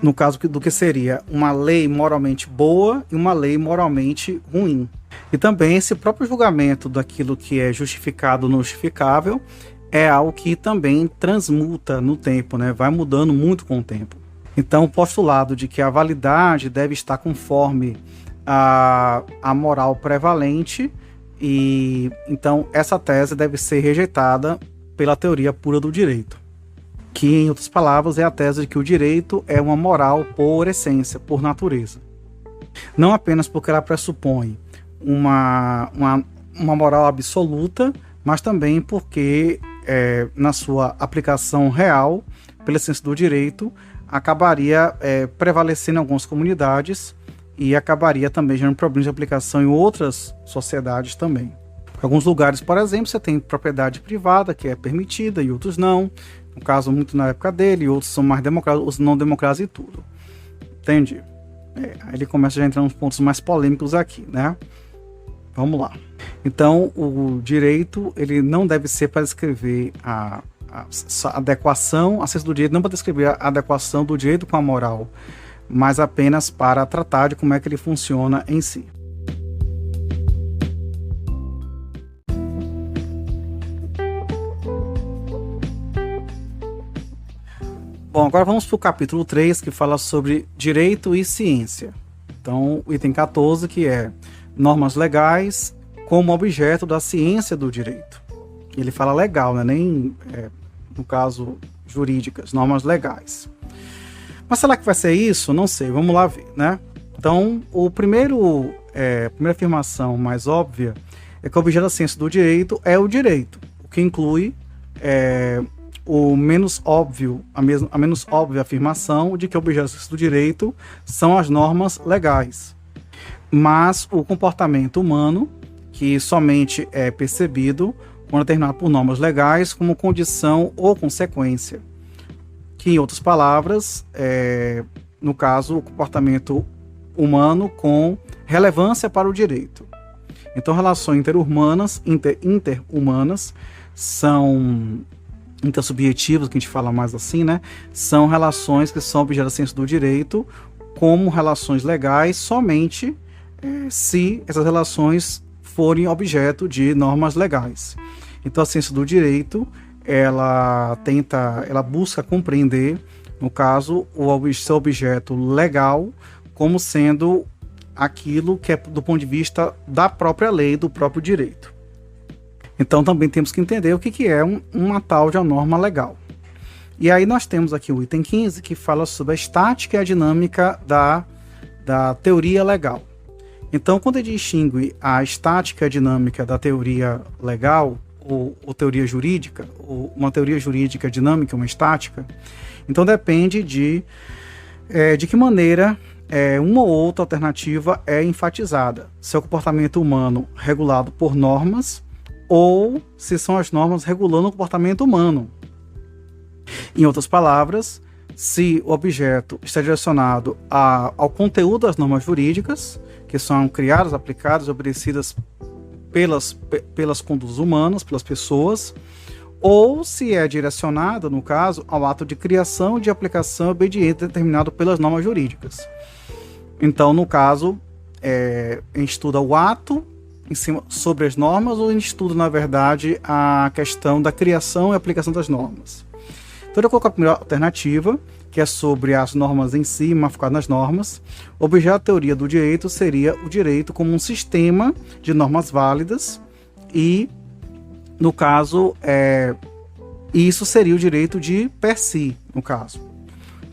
No caso do que seria uma lei moralmente boa e uma lei moralmente ruim. E também esse próprio julgamento daquilo que é justificado ou não justificável é algo que também transmuta no tempo, né? Vai mudando muito com o tempo. Então, o postulado de que a validade deve estar conforme a moral prevalente, e então essa tese deve ser rejeitada pela teoria pura do direito, que, em outras palavras, é a tese de que o direito é uma moral por essência, por natureza. Não apenas porque ela pressupõe uma moral absoluta, mas também porque, na sua aplicação real, pela essência do direito, acabaria prevalecendo em algumas comunidades e acabaria também gerando problemas de aplicação em outras sociedades também. Em alguns lugares, por exemplo, você tem propriedade privada que é permitida e outros não. No caso, muito na época dele, outros são mais democráticos, outros não democráticos e tudo. Entende? Aí ele começa já a entrar nos pontos mais polêmicos aqui, né? Vamos lá. Então, o direito, ele não deve ser para descrever a adequação, a ciência do direito não para descrever a adequação do direito com a moral, mas apenas para tratar de como é que ele funciona em si. Bom, agora vamos para o capítulo 3, que fala sobre direito e ciência. Então, o item 14, que é normas legais como objeto da ciência do direito. Ele fala legal, né? Nem, no caso, jurídicas, normas legais. Mas será que vai ser isso? Não sei, vamos lá ver, né? Então, a primeira afirmação mais óbvia é que o objeto da ciência do direito é o direito, o que inclui o menos óbvio, a menos óbvia afirmação de que o objeto da ciência do direito são as normas legais. Mas o comportamento humano, que somente é percebido quando é determinado por normas legais como condição ou consequência. Que, em outras palavras, no caso, o comportamento humano com relevância para o direito. Então, relações interhumanas são intersubjetivas, que a gente fala mais assim, né? São relações que são objeto da ciência do direito como relações legais somente se essas relações forem objeto de normas legais. Então, a ciência do direito, ela busca compreender, no caso, o seu objeto legal como sendo aquilo que é do ponto de vista da própria lei, do próprio direito. Então, também temos que entender o que é uma tal de norma legal. E aí nós temos aqui o item 15, que fala sobre a estática e a dinâmica da teoria legal. Então, quando ele distingue a estática e a dinâmica da teoria legal, ou teoria jurídica, ou uma teoria jurídica dinâmica, uma estática, então depende de que maneira uma ou outra alternativa é enfatizada. Se é o comportamento humano regulado por normas, ou se são as normas regulando o comportamento humano. Em outras palavras, se o objeto está direcionado ao conteúdo das normas jurídicas, que são criadas, aplicadas, obedecidas pelas condutas humanas, pelas pessoas, ou se é direcionado, no caso, ao ato de criação e de aplicação obediente determinado pelas normas jurídicas. Então, no caso, a gente estuda o ato sobre as normas, ou a gente estuda, na verdade, a questão da criação e aplicação das normas. Então, eu coloco a primeira alternativa, que é sobre as normas em si, mas focado nas normas. O objeto da teoria do direito seria o direito como um sistema de normas válidas e, no caso, isso seria o direito de per si, no caso.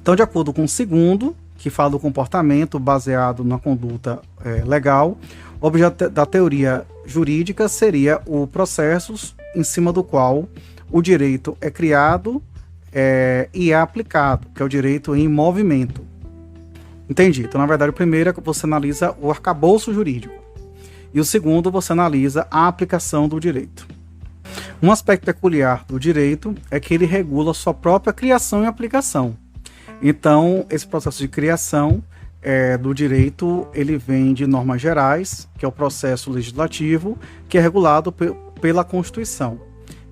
Então, de acordo com o segundo, que fala do comportamento baseado na conduta legal, o objeto da teoria jurídica seria o processo em cima do qual o direito é criado e é aplicado, que é o direito em movimento. Entendi? Então, na verdade, o primeiro você analisa o arcabouço jurídico e o segundo você analisa a aplicação do direito. Um aspecto peculiar do direito é que ele regula sua própria criação e aplicação. Então, esse processo de criação do direito, ele vem de normas gerais, que é o processo legislativo, que é regulado pela Constituição.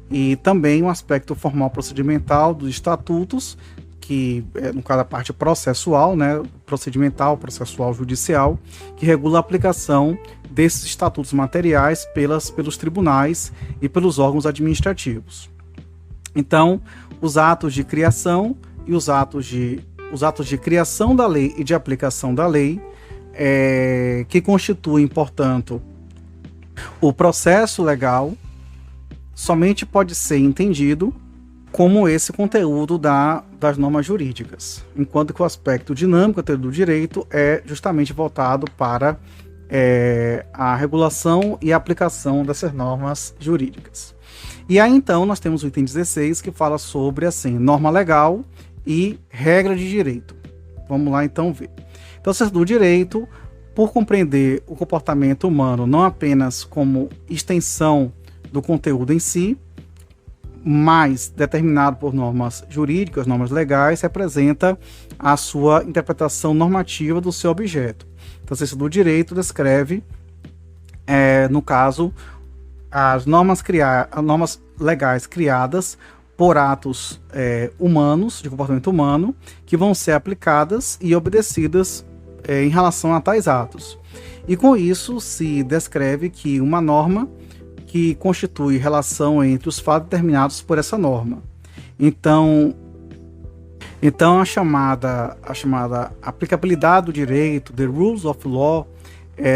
E também um aspecto formal procedimental dos estatutos, que no caso a parte processual, né, procedimental, processual, judicial, que regula a aplicação desses estatutos materiais pelos tribunais e pelos órgãos administrativos. Então, os atos de criação e os atos de criação da lei e de aplicação da lei, que constituem, portanto, o processo legal, somente pode ser entendido como esse conteúdo das normas jurídicas, enquanto que o aspecto dinâmico do direito é justamente voltado para a regulação e a aplicação dessas normas jurídicas. E aí então nós temos o item 16, que fala sobre assim, norma legal e regra de direito. Vamos lá então ver. Então, do direito, por compreender o comportamento humano não apenas como extensão do conteúdo em si, mas determinado por normas jurídicas, normas legais, representa a sua interpretação normativa do seu objeto. Então, o do direito descreve, no caso, as normas legais criadas por atos humanos, de comportamento humano, que vão ser aplicadas e obedecidas em relação a tais atos. E com isso se descreve que uma norma que constitui relação entre os fatos determinados por essa norma. Então a chamada aplicabilidade do direito, the rules of law,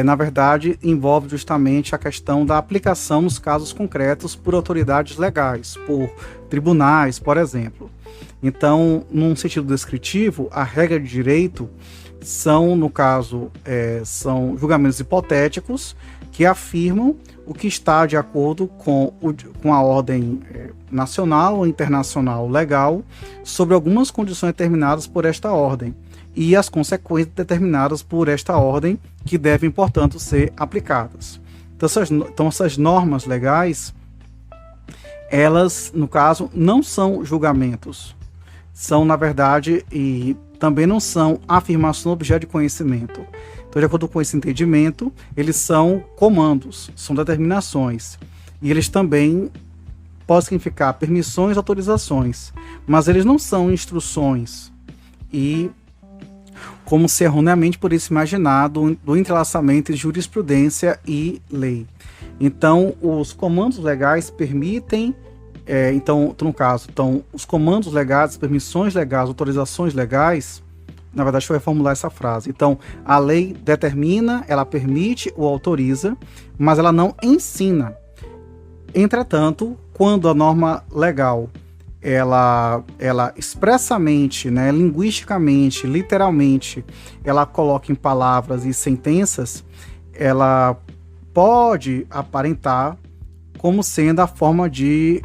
na verdade, envolve justamente a questão da aplicação nos casos concretos por autoridades legais, por tribunais, por exemplo. Então, num sentido descritivo, a regra de direito são, no caso, são julgamentos hipotéticos que afirmam o que está de acordo com a ordem nacional ou internacional legal sobre algumas condições determinadas por esta ordem e as consequências determinadas por esta ordem que devem, portanto, ser aplicadas. Então, essas normas legais, elas, no caso, não são julgamentos, são, na verdade, e também não são afirmação objeto de conhecimento. Então, de acordo com esse entendimento, eles são comandos, são determinações, e eles também podem significar permissões, autorizações, mas eles não são instruções, e como se erroneamente por isso imaginar do entrelaçamento entre jurisprudência e lei. Então, os comandos legais permitem, no caso, os comandos legais, permissões legais, autorizações legais, na verdade, deixa eu reformular essa frase. Então, a lei determina, ela permite ou autoriza, mas ela não ensina. Entretanto, quando a norma legal ela expressamente, né, linguisticamente, literalmente, ela coloca em palavras e sentenças, ela pode aparentar como sendo a forma de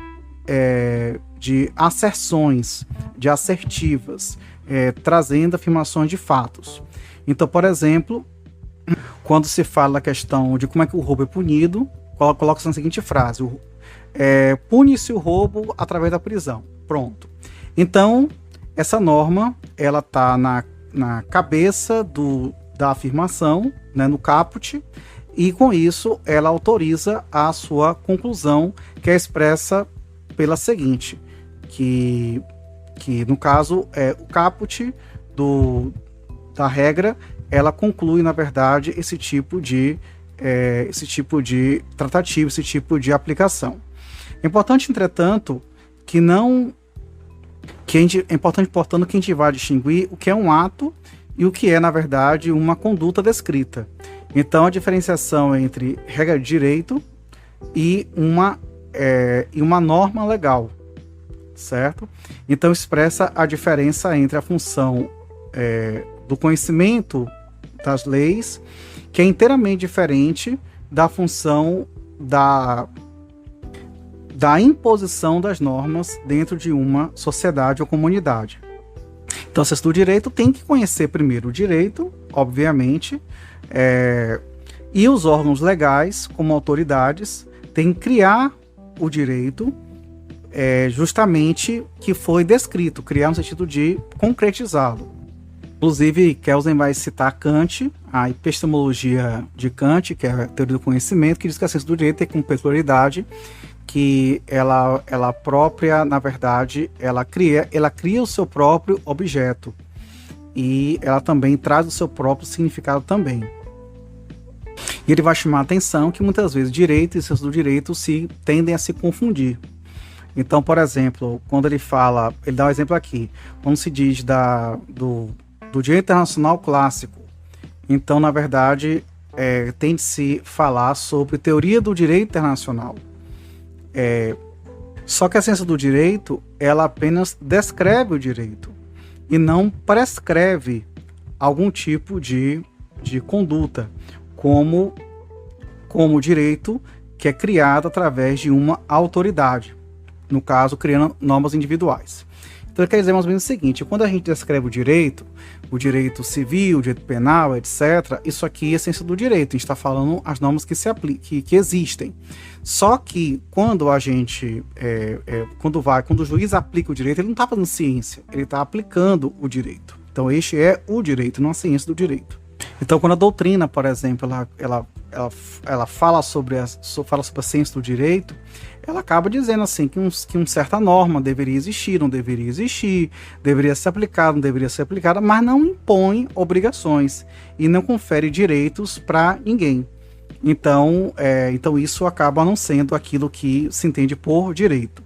asserções, de assertivas, trazendo afirmações de fatos. Então, por exemplo, quando se fala da questão de como é que o roubo é punido, coloca-se na seguinte frase: pune-se o roubo através da prisão. Pronto. Então, essa norma, ela está na cabeça da afirmação, né, no caput, e com isso ela autoriza a sua conclusão, que é expressa pela seguinte, que no caso o caput da regra, ela conclui, na verdade, esse tipo de tratativa, esse tipo de aplicação. É importante, entretanto, portanto, que a gente vai distinguir o que é um ato e o que é, na verdade, uma conduta descrita. Então, a diferenciação entre regra de direito e uma norma legal, certo? Então, expressa a diferença entre a função do conhecimento das leis, que é inteiramente diferente da função da imposição das normas dentro de uma sociedade ou comunidade. Então, o assessor do direito tem que conhecer primeiro o direito, obviamente, e os órgãos legais, como autoridades, têm que criar o direito justamente que foi descrito, criar no sentido de concretizá-lo. Inclusive, Kelsen vai citar Kant, a epistemologia de Kant, que é a teoria do conhecimento, que diz que a ciência do direito tem como peculiaridade que ela própria, na verdade, ela cria o seu próprio objeto e ela também traz o seu próprio significado também. E ele vai chamar a atenção que muitas vezes direito e ciência do direito tendem a se confundir. Então, por exemplo, quando ele dá um exemplo aqui, quando se diz do direito internacional clássico, então, na verdade, tem de se falar sobre teoria do direito internacional. Só que a ciência do direito, ela apenas descreve o direito e não prescreve algum tipo de conduta, como o direito que é criado através de uma autoridade, no caso, criando normas individuais. Então, ele quer dizer mais ou menos o seguinte: quando a gente descreve o direito civil, o direito penal, etc., isso aqui é a ciência do direito, a gente está falando as normas que que existem. Só que quando a gente, quando o juiz aplica o direito, ele não está fazendo ciência, ele está aplicando o direito. Então, este é o direito, não a ciência do direito. Então, quando a doutrina, por exemplo, ela fala sobre a ciência do direito, ela acaba dizendo assim que uma certa norma deveria existir, não deveria existir, deveria ser aplicada, não deveria ser aplicada, mas não impõe obrigações e não confere direitos para ninguém. Então isso acaba não sendo aquilo que se entende por direito.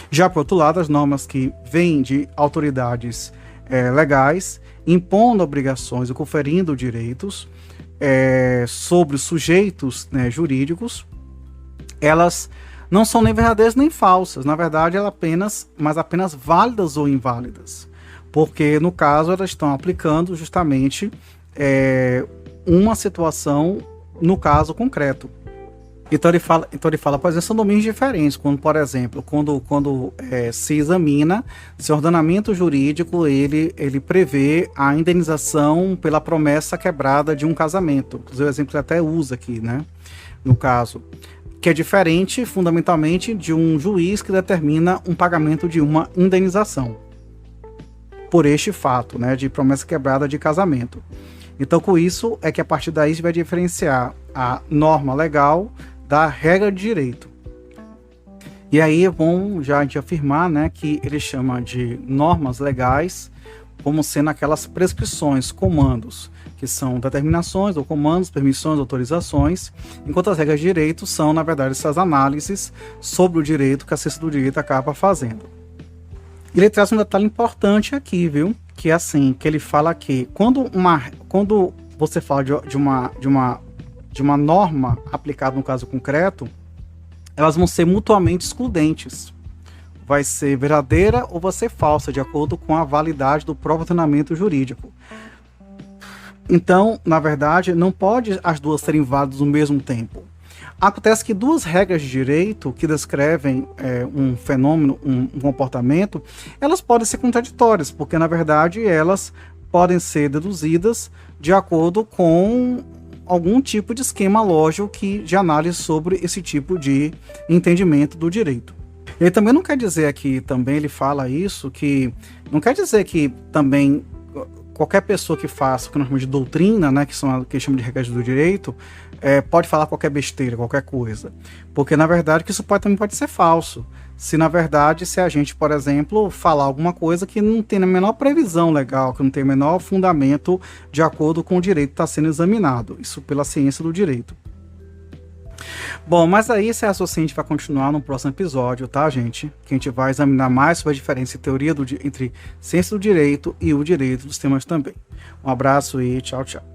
Já por outro lado, as normas que vêm de autoridades legais, impondo obrigações e conferindo direitos sobre os sujeitos, né, jurídicos, elas não são nem verdadeiras nem falsas. Na verdade, elas apenas válidas ou inválidas. Porque, no caso, elas estão aplicando justamente uma situação no caso concreto. Então ele fala, por exemplo, são domínios diferentes, quando, por exemplo, quando se examina se o ordenamento jurídico ele prevê a indenização pela promessa quebrada de um casamento. Inclusive, o exemplo que ele até usa aqui, né, no caso, que é diferente, fundamentalmente, de um juiz que determina um pagamento de uma indenização por este fato, né, de promessa quebrada de casamento. Então, com isso, é que a partir daí a gente vai diferenciar a norma legal da regra de direito. E aí é bom já a gente afirmar, né, que ele chama de normas legais como sendo aquelas prescrições, comandos, que são determinações ou comandos, permissões, autorizações, enquanto as regras de direito são, na verdade, essas análises sobre o direito que a ciência do direito acaba fazendo. Ele traz um detalhe importante aqui, viu? Que é assim, que ele fala que quando você fala de uma norma aplicada no caso concreto, elas vão ser mutuamente excludentes. Vai ser verdadeira ou vai ser falsa, de acordo com a validade do próprio ordenamento jurídico. Então, na verdade, não pode as duas serem válidas ao mesmo tempo. Acontece que duas regras de direito que descrevem um fenômeno, um comportamento, elas podem ser contraditórias, porque, na verdade, elas podem ser deduzidas de acordo com algum tipo de esquema lógico de análise sobre esse tipo de entendimento do direito. Ele também não quer dizer aqui, também ele fala isso, que não quer dizer que também qualquer pessoa que faça o que nós chamamos de doutrina, né, que chama de regras do direito, pode falar qualquer besteira, qualquer coisa. Porque, na verdade, que isso também pode ser falso. Se a gente, por exemplo, falar alguma coisa que não tem a menor previsão legal, que não tem o menor fundamento de acordo com o direito que está sendo examinado. Isso pela ciência do direito. Bom, mas aí esse raciocínio a gente vai continuar no próximo episódio, tá, gente? Que a gente vai examinar mais sobre a diferença entre ciência do direito e o direito dos temas também. Um abraço e tchau, tchau.